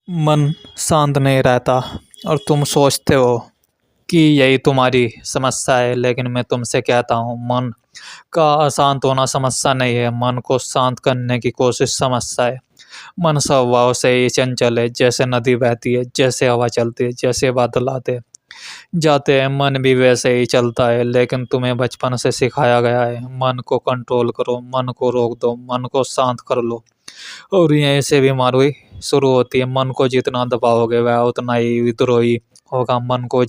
मन शांत नहीं रहता और तुम सोचते हो कि यही तुम्हारी समस्या है, लेकिन मैं तुमसे कहता हूँ मन का अशांत होना समस्या नहीं है, मन को शांत करने की कोशिश समस्या है। मन स्वभाव से ही चंचल है, जैसे नदी बहती है, जैसे हवा चलती है, जैसे बादल आते जाते हैं, मन भी वैसे ही चलता है। लेकिन तुम्हें बचपन से सिखाया गया है मन को कंट्रोल करो, मन को रोक दो, मन को शांत कर लो, और यहीं से बीमारी शुरू होती है। मन को जितना दबाओगे वह उतना ही विद्रोही होगा, मन को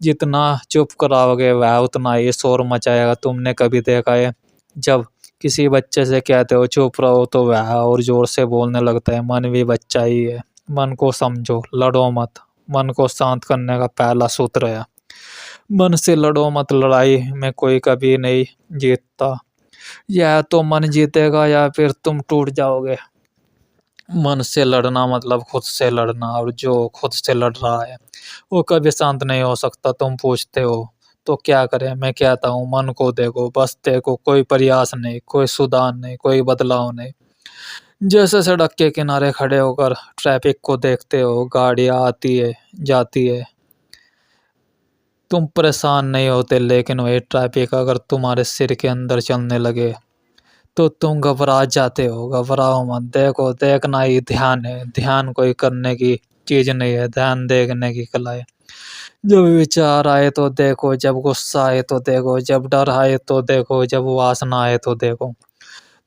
जितना चुप कराओगे वह उतना ही शोर मचाएगा। तुमने कभी देखा है जब किसी बच्चे से कहते हो चुप रहो तो वह और जोर से बोलने लगता है? मन भी बच्चा ही है। मन को समझो, लड़ो मत। मन को शांत करने का पहला सूत्र है मन से लड़ो मत। लड़ाई में कोई कभी नहीं जीतता, या तो मन जीतेगा या फिर तुम टूट जाओगे। मन से लड़ना मतलब खुद से लड़ना, और जो खुद से लड़ रहा है वो कभी शांत नहीं हो सकता। तुम पूछते हो तो क्या करें? मैं कहता हूँ मन को देखो, बस देखो, कोई प्रयास नहीं, कोई सुधार नहीं, कोई बदलाव नहीं। जैसे सड़क के किनारे खड़े होकर ट्रैफिक को देखते हो, गाड़ियाँ आती है जाती है, तुम परेशान नहीं होते। लेकिन वही ट्रैफिक अगर तुम्हारे सिर के अंदर चलने लगे तो तुम घबरा जाते हो। घबराओ मत, देखो, देखना ही ध्यान है। ध्यान कोई करने की चीज नहीं है, ध्यान देखने की कला है। जब विचार आए तो देखो, जब गुस्सा आए तो देखो, जब डर आए तो देखो, जब वासना आए तो देखो।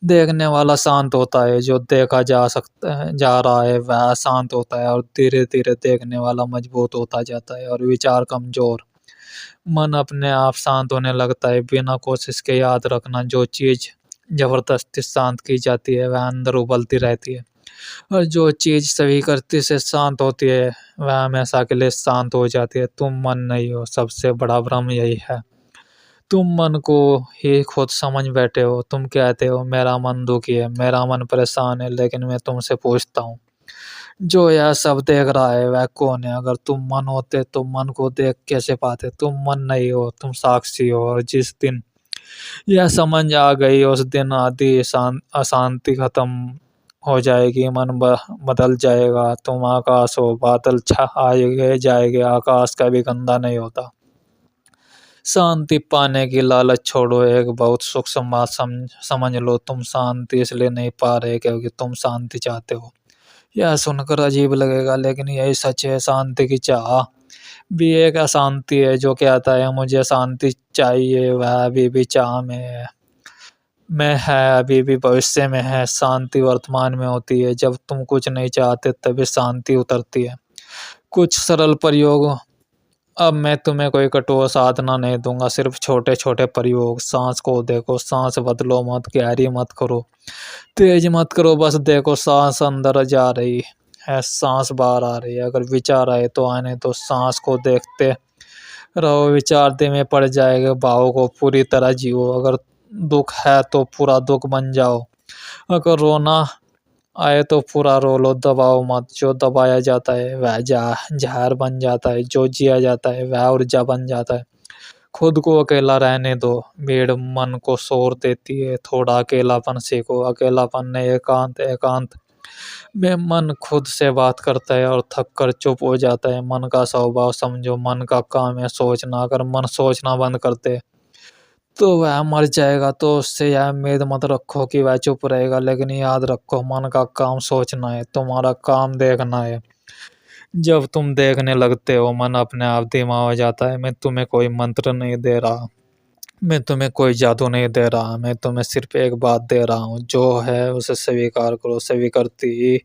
देखने वाला शांत होता है, जो देखा जा सकता है जा रहा है वह शांत होता है, और धीरे धीरे देखने वाला मजबूत होता जाता है और विचार कमजोर। मन अपने आप शांत होने लगता है बिना कोशिश के। याद रखना, जो चीज जबरदस्ती शांत की जाती है वह अंदर उबलती रहती है, और जो चीज स्वीकृति से शांत होती है वह हमेशा के लिए शांत हो जाती है। तुम मन नहीं हो, सबसे बड़ा भ्रम यही है। तुम मन को ही खुद समझ बैठे हो। तुम कहते हो मेरा मन दुखी है, मेरा मन परेशान है, लेकिन मैं तुमसे पूछता हूँ, जो यह सब देख रहा है वह कौन है? अगर तुम मन होते तो मन को देख कैसे पाते? तुम मन नहीं हो, तुम साक्षी हो। और जिस दिन यह समझ आ गई उस दिन आदि अशांति खत्म हो जाएगी, मन बदल जाएगा। तुम आकाश हो, बादल छा आएंगे जाएंगे, आकाश कभी गंदा नहीं होता। शांति पाने की लालच छोड़ो, एक बहुत सूक्ष्म बात समझ लो, तुम शांति इसलिए नहीं पा रहे क्योंकि तुम शांति चाहते हो। यह सुनकर अजीब लगेगा, लेकिन यही सच है। शांति की चाह भी एक अशांति है। जो कहता है मुझे शांति चाहिए वह अभी भी चाह में है, अभी भी भविष्य में है। शांति वर्तमान में होती है। जब तुम कुछ नहीं चाहते तभी शांति उतरती है। कुछ सरल प्रयोग। अब मैं तुम्हें कोई कठोर साधना नहीं दूंगा, सिर्फ छोटे छोटे प्रयोग। सांस को देखो, सांस बदलो मत, गहरी मत करो, तेज मत करो, बस देखो सांस अंदर जा रही है, सांस बाहर आ रही है। अगर विचार आए तो आने तो सांस को देखते रहो, विचार दिल में पड़ जाएगा। भाव को पूरी तरह जियो। अगर दुख है तो पूरा दुख बन जाओ, अगर रोना आए तो पूरा रो लो। दबाओ मत, जो दबाया जाता है वह जहर बन जाता है, जो जिया जाता है वह ऊर्जा बन जाता है। खुद को अकेला रहने दो, भीड़ मन को शोर देती है। थोड़ा अकेलापन सीखो, अकेलापन नहीं एकांत। एकांत में मन खुद से बात करता है और थक कर चुप हो जाता है। मन का स्वभाव समझो, मन का काम है सोचना। अगर मन सोचना बंद कर दे तो वह मर जाएगा। तो उससे यह उम्मीद मत रखो कि वह चुप रहेगा, लेकिन याद रखो मन का काम सोचना है, तुम्हारा काम देखना है। जब तुम देखने लगते हो मन अपने आप धीमा हो जाता है। मैं तुम्हें कोई मंत्र नहीं दे रहा, मैं तुम्हें कोई जादू नहीं दे रहा, मैं तुम्हें सिर्फ एक बात दे रहा हूँ, जो है उसे स्वीकार करो। स्वीकृति ही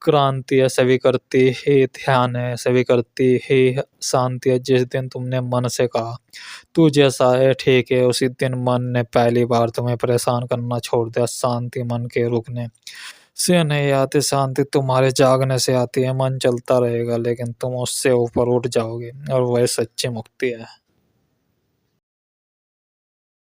क्रांति है, स्वीकृति ही ध्यान है, स्वीकृति ही शांति है। जिस दिन तुमने मन से कहा तू जैसा है ठीक है, उसी दिन मन ने पहली बार तुम्हें परेशान करना छोड़ दिया। शांति मन के रुकने से नहीं आती, शांति तुम्हारे जागने से आती है। मन चलता रहेगा लेकिन तुम उससे ऊपर उठ जाओगे, और वह सच्ची मुक्ति है।